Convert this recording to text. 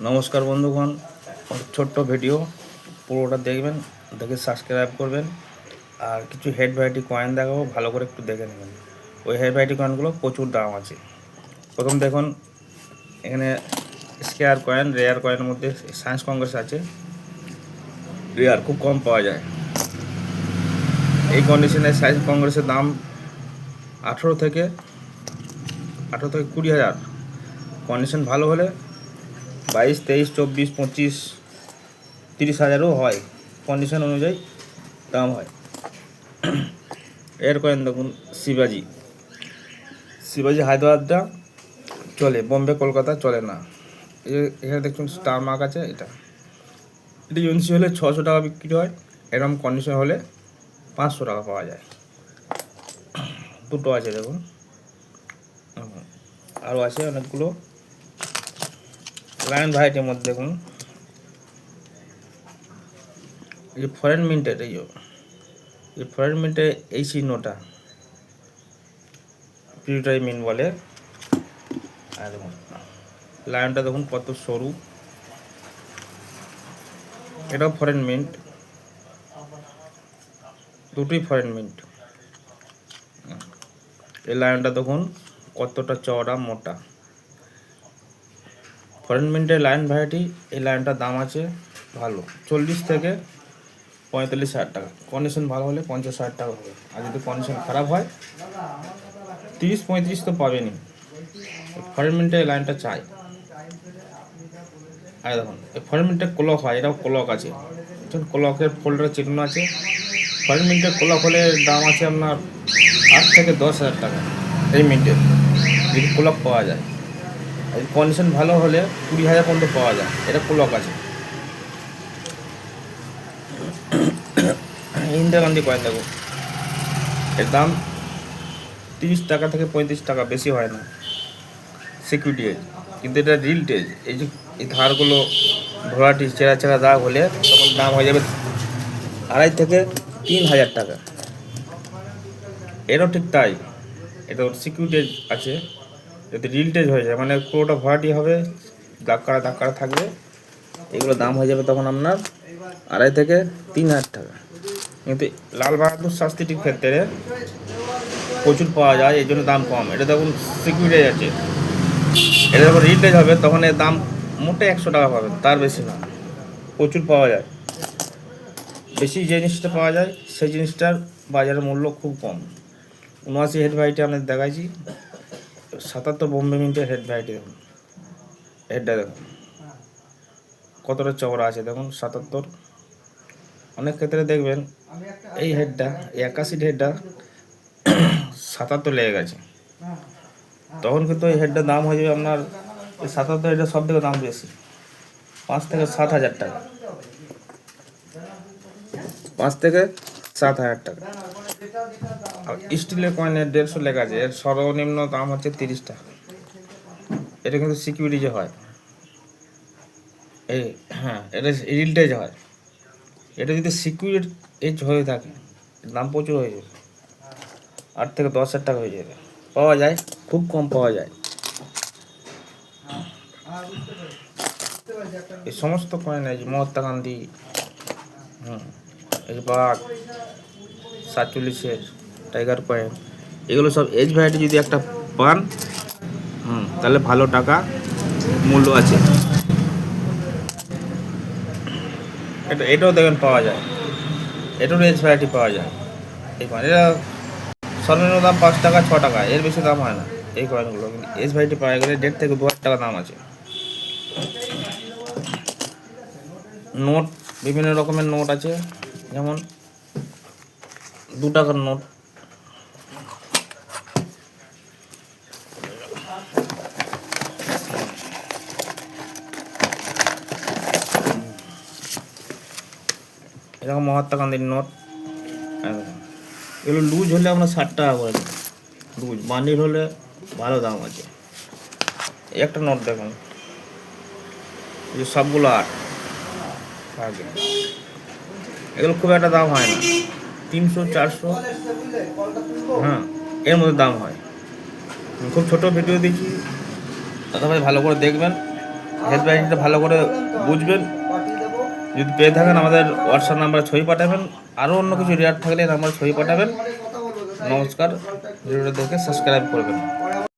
নমস্কার বন্ধুগণ, ছোট্ট ভিডিও পুরোটা দেখবেন, দেখে সাবস্ক্রাইব করবেন। আর কিছু হেড ভ্যারাইটি কয়েন দেখাবো, ভালো করে একটু দেখে নেবেন। ওই হেড ভ্যারাইটি কয়েনগুলো প্রচুর দাম আছে। প্রথম দেখুন, এখানে স্কোয়ার কয়েন, রেয়ার কয়েনের মধ্যে সায়েন্স কংগ্রেস আছে। রেয়ার খুব কম পাওয়া যায়। এই কন্ডিশনে সায়েন্স কংগ্রেসের দাম 18 থেকে 20,000। কন্ডিশন ভালো হলে 22, 23, 24, 25, 30,000ও হয়। কন্ডিশন অনুযায়ী দাম হয়। এর কয়েন দেখুন, শিবাজি হায়দ্রাবাদটা চলে, বোম্বে কলকাতা চলে না। এখানে দেখুন স্টার মার্ক আছে। এটা ইউএনসি হলে 600 টাকা বিক্রি হয়। এরকম কন্ডিশন হলে 500 টাকা পাওয়া যায়। দুটো আছে দেখুন, আরও আছে অনেকগুলো। লায়ন ভ্যারাইটির মধ্যে দেখুন, এই যে ফরেন মিন্টের, এই ফরেন মিন্টে এই চিহ্নটা পিউটারি মিন্ট বলে। আর দেখুন লায়নটা দেখুন কত সরু, এটাও ফরেন মিন্ট, দুটোই ফরেন মিন্ট। এই লায়নটা দেখুন কতটা চওড়া মোটা। ফরেন মিন্টের লায়ন ভ্যারাইটি, এই লায়নটার দাম আছে ভালো, 40 থেকে 45,000 টাকা। কন্ডিশন ভালো হলে 50,000 টাকা হবে। আর যদি কন্ডিশন খারাপ হয় 30-35 তো পাবেনি। ফরেন মিন্টের এই লাইনটা চাই। আর দেখুন এই ফরেন মিন্টের ক্লক হয়, এটাও ক্লক আছে, ক্লকের ফোল্ডারের চিহ্ন আছে। ফরেন মিন্টের ক্লক হলে দাম আছে আপনার 8 থেকে 10,000 টাকা। এই মিন্টের যদি ক্লক পাওয়া যায়, আর কন্ডিশন ভালো হলে 20,000 পর্যন্ত পাওয়া যায়। এটা ক্লক আছে। ইন্দিরা গান্ধী কয়েন দেখুন, এর দাম 30 টাকা থেকে 35 টাকা, বেশি হয় না। সিকিউরিটি এজ, কিন্তু এটা রিল টেজ। এই যে এই ধারগুলো ঘোড়াটি ছেঁড়া ছেঁড়া দাগ হলে তখন দাম হয়ে যাবে 2,500 থেকে 3,000 টাকা। এরও ঠিক তাই, এটা সিকিউরিটি আছে। যদি রিল টেজ হয়ে যায়, মানে পুরোটা ভরাটি হবে, দাগ কাটা থাকবে, এগুলো দাম হয়ে যাবে তখন আপনার 2,500 থেকে 3,000 টাকা। কিন্তু লাল বাহাদুর শাস্ত্রীটির ক্ষেত্রে প্রচুর পাওয়া যায়, এই জন্য দাম কম। এটা দেখুন সিকিউরিটি আছে। এটা যখন রিটেজ হবে তখন এর দাম মোটে 100 টাকা পাবেন, তার বেশি না। প্রচুর পাওয়া যায়। বেশি যে জিনিসটা পাওয়া যায় সেই জিনিসটার বাজারের মূল্য খুব কম। 79 হেড ভ্যারাইটি আপনাদের দেখাইছি। 77 বোম্বে মিন্টের হেড ভ্যারাইটি দেখুন, হেডটা দেখুন কতটা চওড়া আছে। দেখুন 77। অনেক ক্ষেত্রে দেখবেন এই হেডটা, এই 81 হেডটা 77 লেগে গেছে, তখন কিন্তু এই হেডটার দাম হয়ে যাবে আপনার, এই 77 হেডের সব থেকে দাম বেশি, 5 থেকে 7,000 টাকা। 5 থেকে 7,000 টাকা। আর স্টিলের কয়েনের 150 লেখা আছে, এর সর্বনিম্ন দাম হচ্ছে 30 টাকা। এটা কিন্তু সিকিউরিটি যে হয়, এই হ্যাঁ, এটা রিলটেজ হয়। এটা যদি সিকিউরিটি এজ হয়ে থাকে দাম প্রচুর হয়ে যাবে, 8 থেকে 10,000 টাকা হয়ে যাবে। পাওয়া যায়, খুব কম পাওয়া যায়। এই সমস্ত কয়েন, এই মহাত্মা গান্ধী, এই বাঘ 47-এর টাইগার কয়েন, এগুলো সব এজ ভ্যারাইটি যদি একটা পান, তাহলে ভালো টাকা মূল্য আছে। এটাও দেখবেন পাওয়া যায়, এটারও এজ ভ্যারাইটি পাওয়া যায়। এই কয়েন এটা সর্বনিম্ন দাম 5 টাকা 6 টাকা, এর বেশি দাম হয় না এই কয়েনগুলো। কিন্তু এজ ভ্যারাইটি পাওয়া গেলে 1.5 থেকে 2,000 টাকা দাম আছে। নোট, বিভিন্ন রকমের নোট আছে, যেমন 2 টাকার নোট, এরকম মহাত্মা গান্ধীর নোট। এগুলো লুজ হলে আমরা 60 টাকা করে দেবো, লুজ। বান্ডিল হলে ভালো দাম আছে। এই একটা নোট দেখুন, এই যে সবগুলো 8 আগে, এগুলো খুব একটা দাম হয় না, 300-400, হ্যাঁ, এর মধ্যে দাম হয়। খুব ছোট ভিডিও দিচ্ছি, তথাপি ভালো করে দেখবেন, হেলথ ভ্যারাইটিটা ভালো করে বুঝবেন। যদি পেয়ে থাকেন আমাদের হোয়াটসঅ্যাপ নাম্বারে ছবি পাঠাবেন। আরও অন্য কিছু রেয়ার থাকলে নাম্বার ছবি পাঠাবেন। নমস্কার, ভিডিওটা দেখে সাবস্ক্রাইব করবেন।